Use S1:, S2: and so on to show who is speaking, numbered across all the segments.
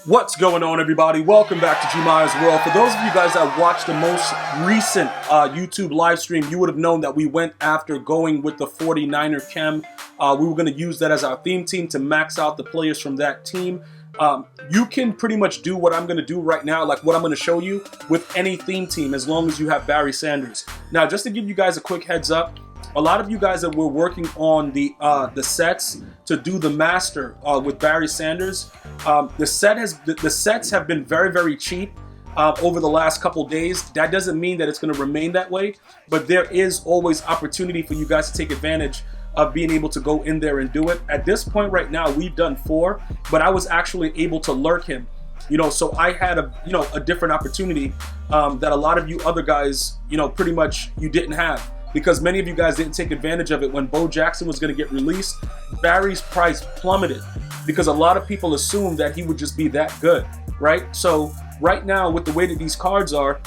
S1: What's going on, everybody? Welcome back to GmiasWorld. For those of you guys that watched the most recent YouTube live stream, you would have known that we went after going with the 49er chem. We were going to use that as our theme team to max out the players from that team. You can pretty much do what I'm going to do right now, like what I'm going to show you, with any theme team as long as you have Barry Sanders. Now, just to give you guys a quick heads up, a lot of you guys that were working on the sets to do the master with Barry Sanders, the sets have been very cheap over the last couple days. That doesn't mean that it's going to remain that way, but there is always opportunity for you guys to take advantage of being able to go in there and do it. At this point right now, we've done 4, but I was actually able to lurk him. So I had a different opportunity that a lot of you other guys, pretty much you didn't have. Because many of you guys didn't take advantage of it when Bo Jackson was going to get released. Barry's price plummeted because a lot of people assumed that he would just be that good, right? So right now, with the way that these cards are,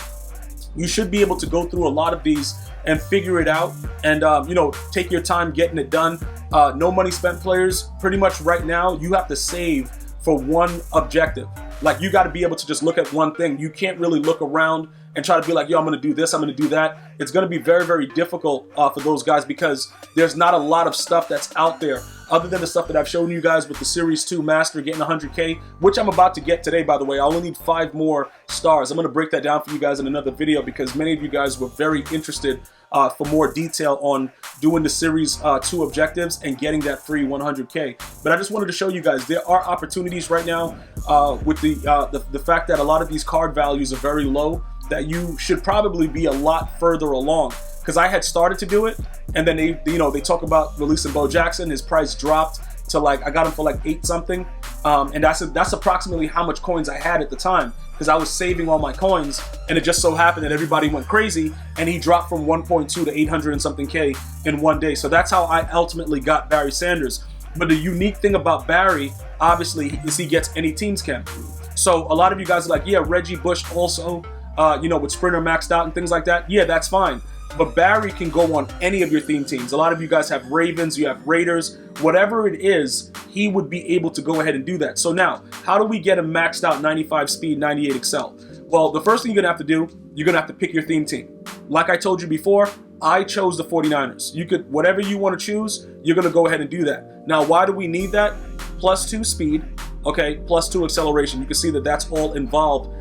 S1: you should be able to go through a lot of these and figure it out and, take your time getting it done. No money spent players, pretty much right now, you have to save for one objective. Like, you got to be able to just look at one thing. You can't really look around and try to be like, yo, I'm going to do this, I'm going to do that. It's going to be very difficult for those guys because there's not a lot of stuff that's out there other than the stuff that I've shown you guys with the Series 2 Master getting 100K, which I'm about to get today, by the way. I only need 5 more stars. I'm going to break that down for you guys in another video because many of you guys were very interested for more detail on doing the Series 2 objectives and getting that free 100K. But I just wanted to show you guys there are opportunities right now with the fact that a lot of these card values are very low, that you should probably be a lot further along. Because I had started to do it, and then they talk about releasing Bo Jackson. His price dropped to I got him for like 8 something, and that's approximately how much coins I had at the time. Because I was saving all my coins, and it just so happened that everybody went crazy, and he dropped from 1.2 to 800 and something K in one day. So that's how I ultimately got Barry Sanders. But the unique thing about Barry, obviously, is he gets any teams chem. So a lot of you guys are like, yeah, Reggie Bush also. With Sprinter maxed out and things like that, yeah, that's fine. But Barry can go on any of your theme teams. A lot of you guys have Ravens, you have Raiders, whatever it is, he would be able to go ahead and do that. So now, how do we get a maxed out 95 speed, 98 excel? Well, the first thing you're gonna have to do, you're gonna have to pick your theme team. Like I told you before, I chose the 49ers. You could, whatever you want to choose, you're gonna go ahead and do that. Now, why do we need that? +2 speed, okay, +2 acceleration. You can see that that's all involved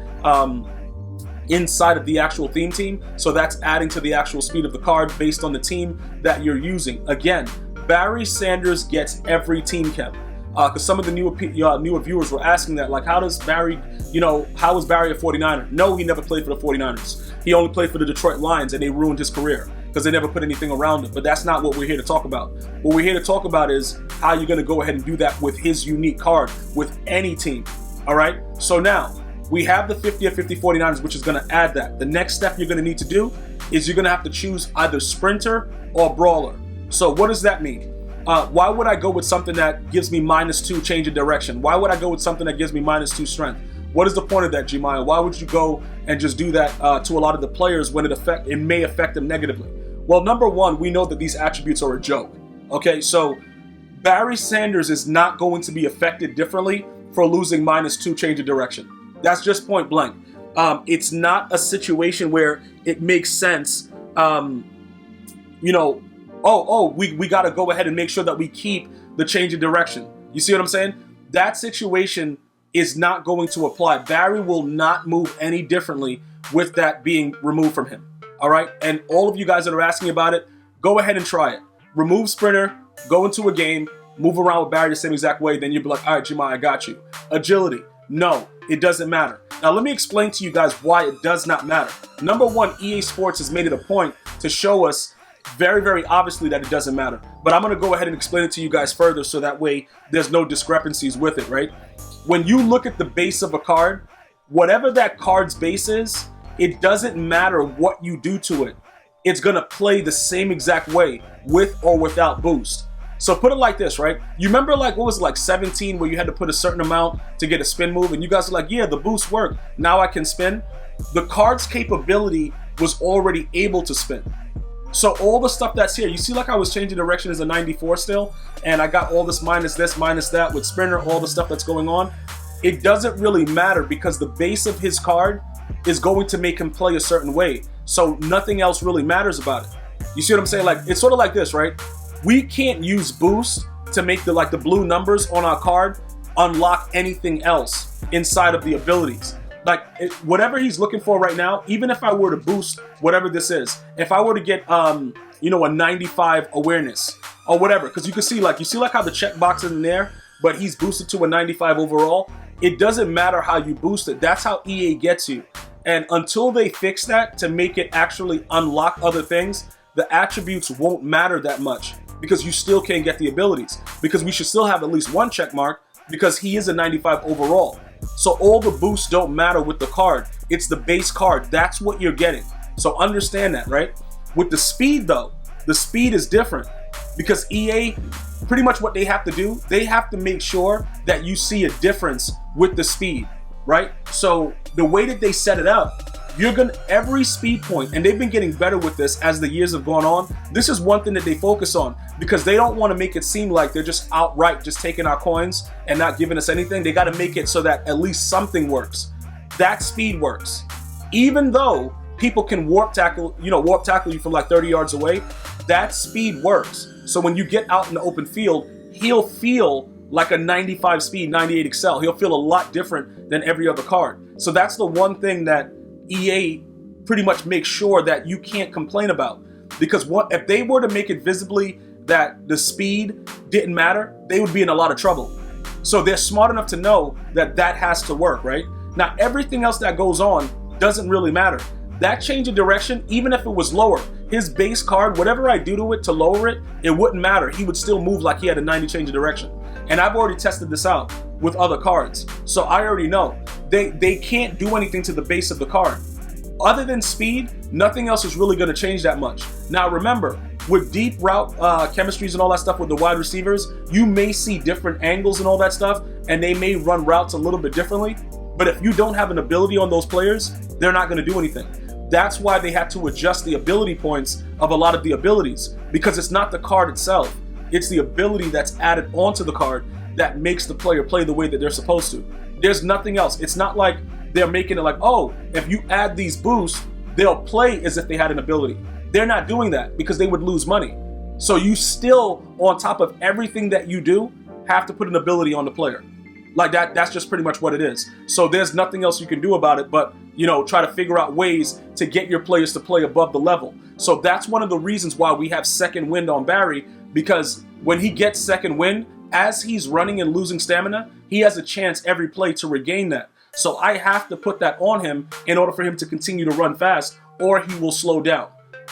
S1: inside of the actual theme team, so that's adding to the actual speed of the card based on the team that you're using. Again, Barry Sanders gets every team chem, because some of the newer viewers were asking that, like, how does Barry, how is Barry a 49er? No, he never played for the 49ers. He only played for the Detroit Lions, and they ruined his career because they never put anything around him. But that's not what we're here to talk about. What we're here to talk about is how you're going to go ahead and do that with his unique card with any team. All right, so now we have the 50 of 50 49ers, which is going to add that. The next step you're going to need to do is you're going to have to choose either Sprinter or Brawler. So what does that mean? Why would I go with something that gives me -2 change of direction? Why would I go with something that gives me -2 strength? What is the point of that, Gmia? Why would you go and just do that to a lot of the players when it may affect them negatively? Well, number one, we know that these attributes are a joke. Okay, so Barry Sanders is not going to be affected differently for losing -2 change of direction. That's just point blank. It's not a situation where it makes sense. We got to go ahead and make sure that we keep the change of direction. You see what I'm saying? That situation is not going to apply. Barry will not move any differently with that being removed from him. All right? And all of you guys that are asking about it, go ahead and try it. Remove Sprinter, go into a game, move around with Barry the same exact way, then you'll be like, all right, Jemai, I got you. Agility. No, it doesn't matter. Now, let me explain to you guys why it does not matter. Number one, EA Sports has made it a point to show us very obviously that it doesn't matter. But I'm going to go ahead and explain it to you guys further so that way there's no discrepancies with it, right? When you look at the base of a card, whatever that card's base is, it doesn't matter what you do to it. It's going to play the same exact way with or without boost. So put it like this, right? You remember what was it, 17, where you had to put a certain amount to get a spin move, and you guys are like, yeah, the boost worked. Now I can spin. The card's capability was already able to spin. So all the stuff that's here, you see I was changing direction as a 94 still, and I got all this minus that with Sprinter, all the stuff that's going on. it doesn't really matter because the base of his card is going to make him play a certain way. So nothing else really matters about it. You see what I'm saying? Like, it's sort of like this, right? We can't use boost to make the blue numbers on our card unlock anything else inside of the abilities. Like, whatever he's looking for right now, even if I were to boost whatever this is, if I were to get, you know, a 95 awareness or whatever, because you can see, like, how the checkbox is in there, but he's boosted to a 95 overall. It doesn't matter how you boost it. That's how EA gets you. And until they fix that to make it actually unlock other things, the attributes won't matter that much because you still can't get the abilities, because we should still have at least one check mark because he is a 95 overall. So all the boosts don't matter with the card. It's the base card. That's what you're getting. So understand that, right? With the speed though, the speed is different because EA, pretty much what they have to do, they have to make sure that you see a difference with the speed, right? So the way that they set it up, you're gonna, every speed point, and they've been getting better with this as the years have gone on. This is one thing that they focus on because they don't want to make it seem like they're just outright just taking our coins and not giving us anything. They got to make it so that at least something works. That speed works. Even though people can warp tackle you from like 30 yards away, that speed works. So when you get out in the open field, he'll feel like a 95 speed, 98 excel. He'll feel a lot different than every other card. So that's the one thing that EA pretty much makes sure that you can't complain about, because if they were to make it visibly that the speed didn't matter, they would be in a lot of trouble. So they're smart enough to know that that has to work, right? Now everything else that goes on doesn't really matter. That change of direction, even if it was lower, his base card, whatever I do to it to lower it, it wouldn't matter. He would still move like he had a 90 change of direction. And I've already tested this out with other cards. So I already know they can't do anything to the base of the card. Other than speed, nothing else is really going to change that much. Now remember, with deep route chemistries and all that stuff with the wide receivers, you may see different angles and all that stuff, and they may run routes a little bit differently. But if you don't have an ability on those players, they're not going to do anything. That's why they had to adjust the ability points of a lot of the abilities, because it's not the card itself. It's the ability that's added onto the card that makes the player play the way that they're supposed to. There's nothing else. It's not like they're making it like, oh, if you add these boosts, they'll play as if they had an ability. They're not doing that because they would lose money. So you still, on top of everything that you do, have to put an ability on the player. Like that's just pretty much what it is. So there's nothing else you can do about it but, you know, try to figure out ways to get your players to play above the level. So that's one of the reasons why we have second wind on Barry, because when he gets second wind, as he's running and losing stamina, he has a chance every play to regain that. So I have to put that on him in order for him to continue to run fast, or he will slow down.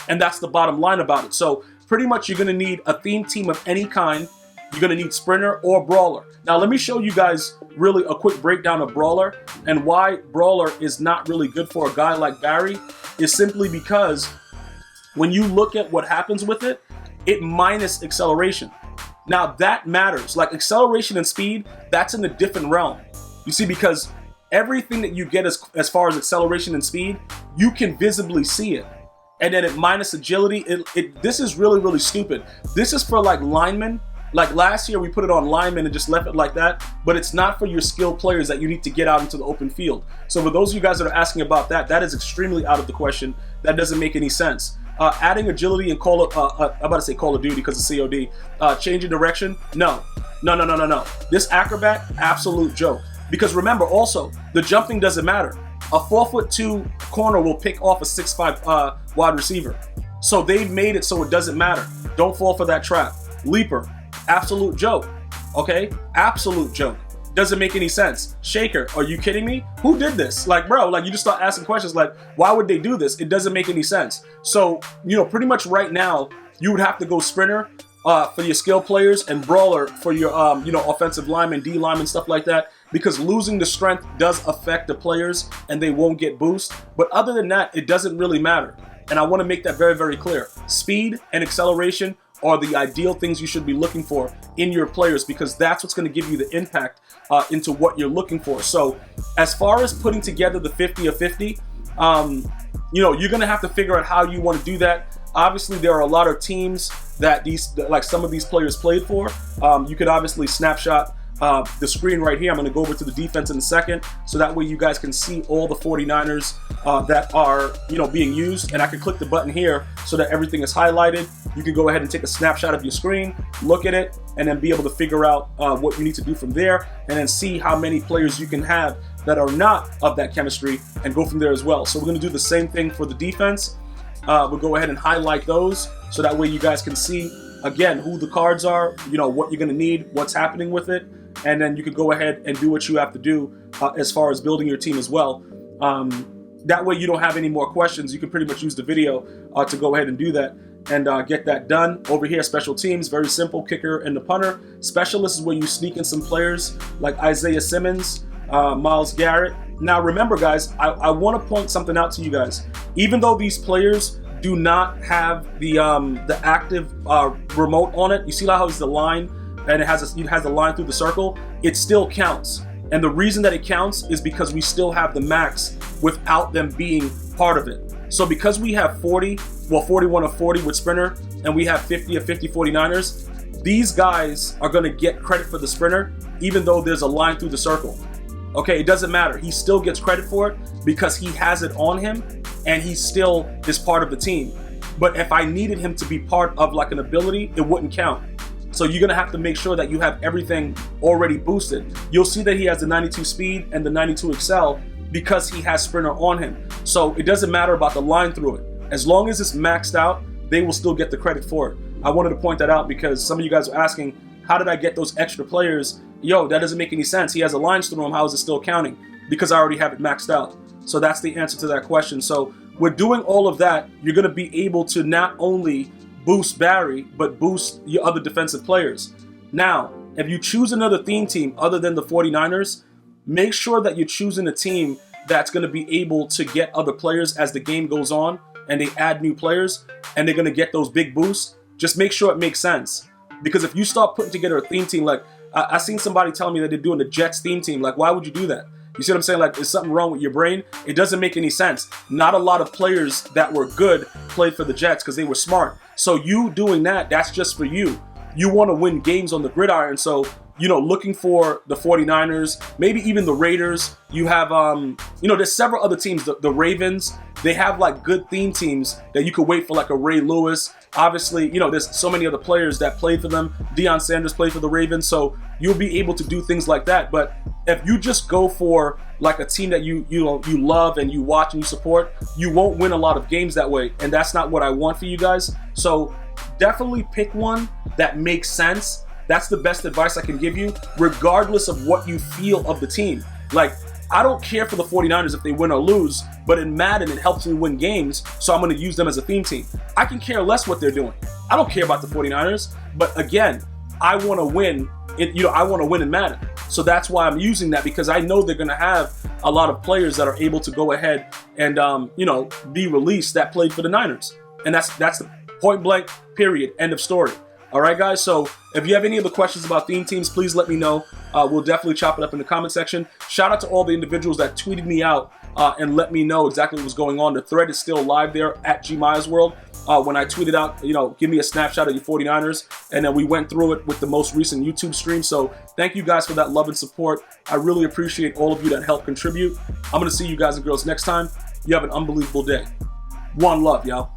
S1: And that's the bottom line about it. So pretty much you're going to need a theme team of any kind. You're going to need Sprinter or Brawler. Now let me show you guys really a quick breakdown of Brawler, and why Brawler is not really good for a guy like Barry is simply because when you look at what happens with it, it minus acceleration. Now that matters. Like acceleration and speed, that's in a different realm. You see, because everything that you get as far as acceleration and speed, you can visibly see it. And then it minus agility, this is really, really stupid. This is for like linemen. Like last year we put it on linemen and just left it like that, but it's not for your skilled players that you need to get out into the open field. So for those of you guys that are asking about that, that is extremely out of the question. That doesn't make any sense. Adding agility and I'm about to say Call of Duty because it's COD. Changing direction? No. This acrobat, absolute joke. Because remember also, the jumping doesn't matter. A 4'2" corner will pick off a 6'5" wide receiver. So they've made it so it doesn't matter. Don't fall for that trap. Leaper, absolute joke. Okay? Absolute joke. Doesn't make any sense. Shaker, are you kidding me? Who did this? Like, bro, like you just start asking questions like, why would they do this? It doesn't make any sense. So, you know, pretty much right now, you would have to go Sprinter for your skill players and Brawler for your, you know, offensive linemen, D linemen, stuff like that. Because losing the strength does affect the players and they won't get boost. But other than that, it doesn't really matter. And I want to make that very, very clear. Speed and acceleration are the ideal things you should be looking for in your players, because that's what's going to give you the impact into what you're looking for. So as far as putting together the 50 of 50, you know, you're going to have to figure out how you want to do that. Obviously, there are a lot of teams that like some of these players played for. You could obviously snapshot the screen right here. I'm going to go over to the defense in a second, so that way you guys can see all the 49ers that are, you know, being used. And I can click the button here so that everything is highlighted. You can go ahead and take a snapshot of your screen, look at it, and then be able to figure out what you need to do from there, and then see how many players you can have that are not of that chemistry, and go from there as well. So we're going to do the same thing for the defense. We'll go ahead and highlight those so that way you guys can see, again, who the cards are, you know, what you're going to need, what's happening with it, and then you can go ahead and do what you have to do as far as building your team as well. That way you don't have any more questions. You can pretty much use the video to go ahead and do that and get that done. Over here, special teams, very simple, kicker and the punter. Specialist is where you sneak in some players like Isaiah Simmons, Myles Garrett. Now remember guys, I want to point something out to you guys. Even though these players do not have the active remote on it, you see how it's the line and it has the line through the circle, it still counts. And the reason that it counts is because we still have the max without them being part of it. So because we have 41 of 40 with Sprinter, and we have 50 of 50 49ers, these guys are going to get credit for the Sprinter even though there's a line through the circle. Okay, it doesn't matter. He still gets credit for it because he has it on him and he still is part of the team. But if I needed him to be part of like an ability, it wouldn't count. So you're gonna have to make sure that you have everything already boosted. You'll see that he has the 92 speed and the 92 excel because he has Sprinter on him. So it doesn't matter about the line through it. As long as it's maxed out, they will still get the credit for it. I wanted to point that out because some of you guys are asking, how did I get those extra players? Yo, that doesn't make any sense. He has a line through him. How is it still counting? Because I already have it maxed out. So that's the answer to that question. So we're doing all of that. You're going to be able to not only boost Barry, but boost your other defensive players. Now, if you choose another theme team other than the 49ers, make sure that you're choosing a team that's going to be able to get other players as the game goes on and they add new players and they're going to get those big boosts. Just make sure it makes sense. Because if you start putting together a theme team, like I seen somebody tell me that they're doing the Jets theme team, like why would you do that? You see what I'm saying? Like, is something wrong with your brain? It doesn't make any sense. Not a lot of players that were good played for the Jets because they were smart. So you doing that, that's just for you. You want to win games on the gridiron. So, you know, looking for the 49ers, maybe even the Raiders. You have, you know, there's several other teams. The Ravens, they have like good theme teams that you could wait for, like a Ray Lewis. Obviously, you know, there's so many other players that played for them. Deion Sanders played for the Ravens. So you'll be able to do things like that. But if you just go for like a team that you love and you watch and you support, you won't win a lot of games that way. And that's not what I want for you guys. So definitely pick one that makes sense. That's the best advice I can give you, regardless of what you feel of the team. Like, I don't care for the 49ers if they win or lose, but in Madden, it helps me win games, so I'm going to use them as a theme team. I can care less what they're doing. I don't care about the 49ers, but again, I want to win. I want to win in Madden. So that's why I'm using that, because I know they're going to have a lot of players that are able to go ahead and, be released that played for the Niners. And that's the point blank, period, end of story. All right, guys, so if you have any other questions about theme teams, please let me know. We'll definitely chop it up in the comment section. Shout out to all the individuals that tweeted me out and let me know exactly what was going on. The thread is still live there at GmiasWorld. When I tweeted out, give me a snapshot of your 49ers, and then we went through it with the most recent YouTube stream. So thank you guys for that love and support. I really appreciate all of you that help contribute. I'm going to see you guys and girls next time. You have an unbelievable day. One love, y'all.